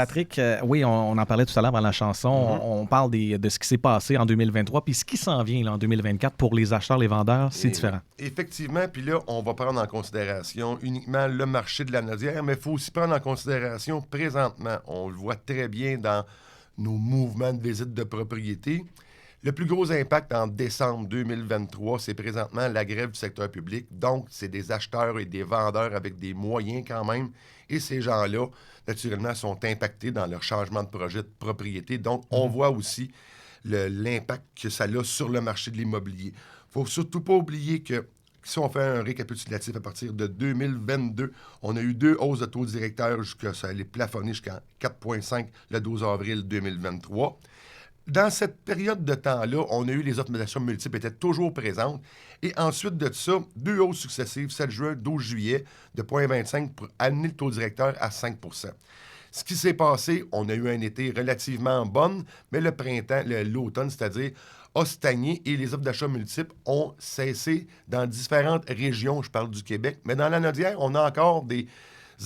Patrick, oui, on en parlait tout à l'heure dans la chanson. Mhm. On parle de ce qui s'est passé en 2023, puis ce qui s'en vient là, en 2024 pour les acheteurs, les vendeurs, c'est différent. Effectivement, puis là, on va prendre en considération uniquement le marché de la Nodière, mais il faut aussi prendre en considération présentement, on le voit très bien dans nos mouvements de visite de propriété. Le plus gros impact en décembre 2023, c'est présentement la grève du secteur public. Donc, c'est des acheteurs et des vendeurs avec des moyens quand même. Et ces gens-là, naturellement, sont impactés dans leur changement de projet de propriété. Donc, on voit aussi l'impact que ça a sur le marché de l'immobilier. Il ne faut surtout pas oublier que si on fait un récapitulatif à partir de 2022, on a eu 2 hausses de taux directeurs jusqu'à ça allait plafonner jusqu'à 4,5 le 12 avril 2023. Dans cette période de temps-là, on a eu les augmentations multiples étaient toujours présentes. Et ensuite de ça, 2 hausses successives, 7 juin, 12 juillet, de 0,25 pour amener le taux directeur à 5 Ce qui s'est passé, on a eu un été relativement bon, mais le printemps, l'automne, c'est-à-dire, a stagné et les offres d'achat multiples ont cessé dans différentes régions. Je parle du Québec, mais dans la Nodière, on a encore des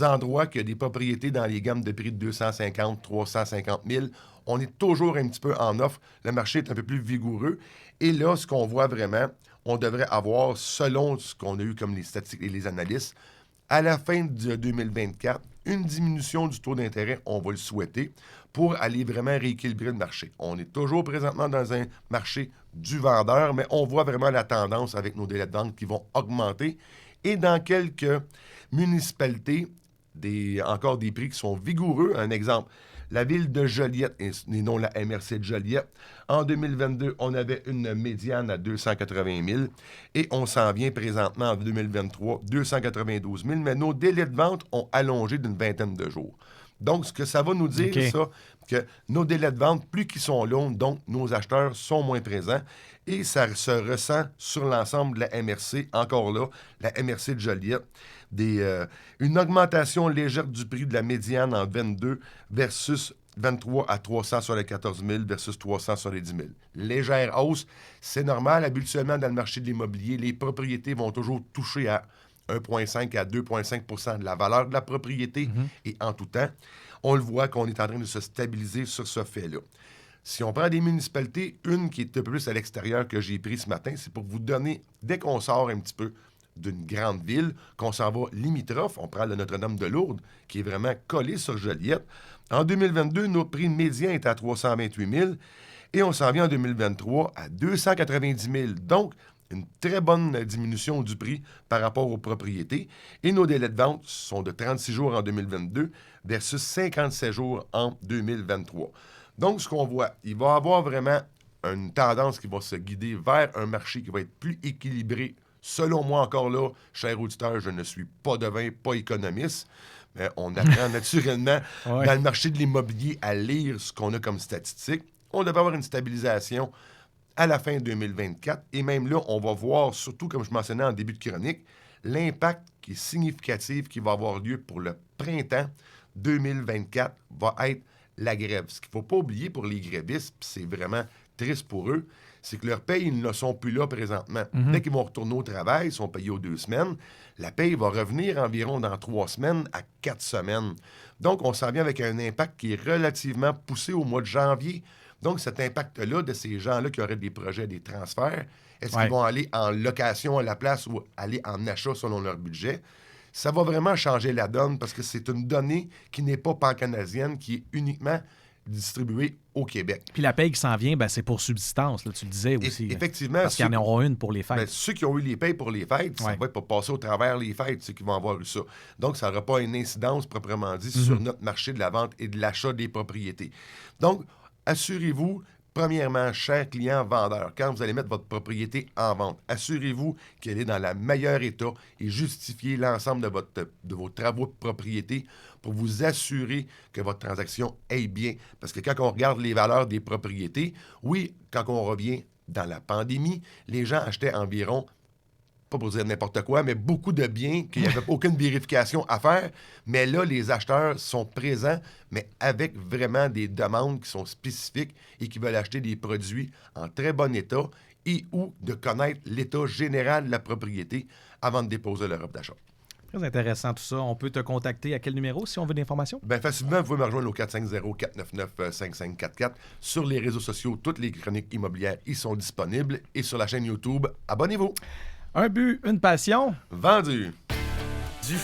endroits qui ont des propriétés dans les gammes de prix de 250, 350 000. On est toujours un petit peu en offre. Le marché est un peu plus vigoureux. Et là, ce qu'on voit vraiment, on devrait avoir, selon ce qu'on a eu comme les statistiques et les analystes, à la fin de 2024, une diminution du taux d'intérêt, on va le souhaiter, pour aller vraiment rééquilibrer le marché. On est toujours présentement dans un marché du vendeur, mais on voit vraiment la tendance avec nos délais de vente qui vont augmenter. Et dans quelques municipalités, encore des prix qui sont vigoureux. Un exemple, la ville de Joliette, et non la MRC de Joliette, en 2022, on avait une médiane à 280 000 et on s'en vient présentement en 2023, 292 000, mais nos délais de vente ont allongé d'une vingtaine de jours. Donc, ce que ça va nous dire, ça, que nos délais de vente, plus qu'ils sont longs, donc nos acheteurs sont moins présents et ça se ressent sur l'ensemble de la MRC. Encore là, la MRC de Joliette, une augmentation légère du prix de la médiane en 22 versus 23 à 300 sur les 14 000 versus 300 sur les 10 000. Légère hausse, c'est normal. Habituellement, dans le marché de l'immobilier, les propriétés vont toujours toucher à 1,5 à 2,5 de la valeur de la propriété et en tout temps, on le voit qu'on est en train de se stabiliser sur ce fait-là. Si on prend des municipalités, une qui est un peu plus à l'extérieur que j'ai pris ce matin, c'est pour vous donner, dès qu'on sort un petit peu d'une grande ville, qu'on s'en va limitrophe, on prend le Notre-Dame-de-Lourdes, qui est vraiment collé sur Joliette. En 2022, notre prix médian est à 328 000 et on s'en vient en 2023 à 290 000. Donc, une très bonne diminution du prix par rapport aux propriétés. Et nos délais de vente sont de 36 jours en 2022 versus 57 jours en 2023. Donc, ce qu'on voit, il va y avoir vraiment une tendance qui va se guider vers un marché qui va être plus équilibré. Selon moi, encore là, cher auditeur, je ne suis pas devin, pas économiste, mais on apprend naturellement dans le marché de l'immobilier à lire ce qu'on a comme statistiques. On devrait avoir une stabilisation à la fin 2024. Et même là, on va voir, surtout comme je mentionnais en début de chronique, l'impact qui est significatif qui va avoir lieu pour le printemps 2024 va être la grève. Ce qu'il ne faut pas oublier pour les grévistes, puis c'est vraiment triste pour eux, c'est que leur paye, ils ne sont plus là présentement. Dès qu'ils vont retourner au travail, ils sont payés aux 2 semaines, la paye va revenir environ dans 3 semaines à 4 semaines. Donc, on s'en vient avec un impact qui est relativement poussé au mois de janvier. Donc, cet impact-là de ces gens-là qui auraient des projets, des transferts, est-ce qu'ils vont aller en location à la place ou aller en achat selon leur budget? Ça va vraiment changer la donne parce que c'est une donnée qui n'est pas pan-canadienne, qui est uniquement distribuée au Québec. Puis la paye qui s'en vient, ben, c'est pour subsistance, là, tu le disais aussi. Effectivement. Parce qu'il y en aura une pour les fêtes. Ben, ceux qui ont eu les payes pour les fêtes, ça va être pour passer au travers les fêtes, ceux qui vont avoir eu ça. Donc, ça n'aura pas une incidence proprement dit sur notre marché de la vente et de l'achat des propriétés. Donc, assurez-vous, premièrement, chers clients vendeurs, quand vous allez mettre votre propriété en vente, assurez-vous qu'elle est dans le meilleur état et justifiez l'ensemble de vos travaux de propriété pour vous assurer que votre transaction aille bien. Parce que quand on regarde les valeurs des propriétés, oui, quand on revient dans la pandémie, les gens achetaient environ, pas pour dire n'importe quoi, mais beaucoup de biens qu'il n'y avait aucune vérification à faire. Mais là, les acheteurs sont présents, mais avec vraiment des demandes qui sont spécifiques et qui veulent acheter des produits en très bon état et ou de connaître l'état général de la propriété avant de déposer leur offre d'achat. Très intéressant tout ça. On peut te contacter à quel numéro si on veut d'informations? Bien, facilement, vous pouvez me rejoindre au 450-499-5544. Sur les réseaux sociaux, toutes les chroniques immobilières y sont disponibles. Et sur la chaîne YouTube, abonnez-vous. Un but, une passion. Vendu. Du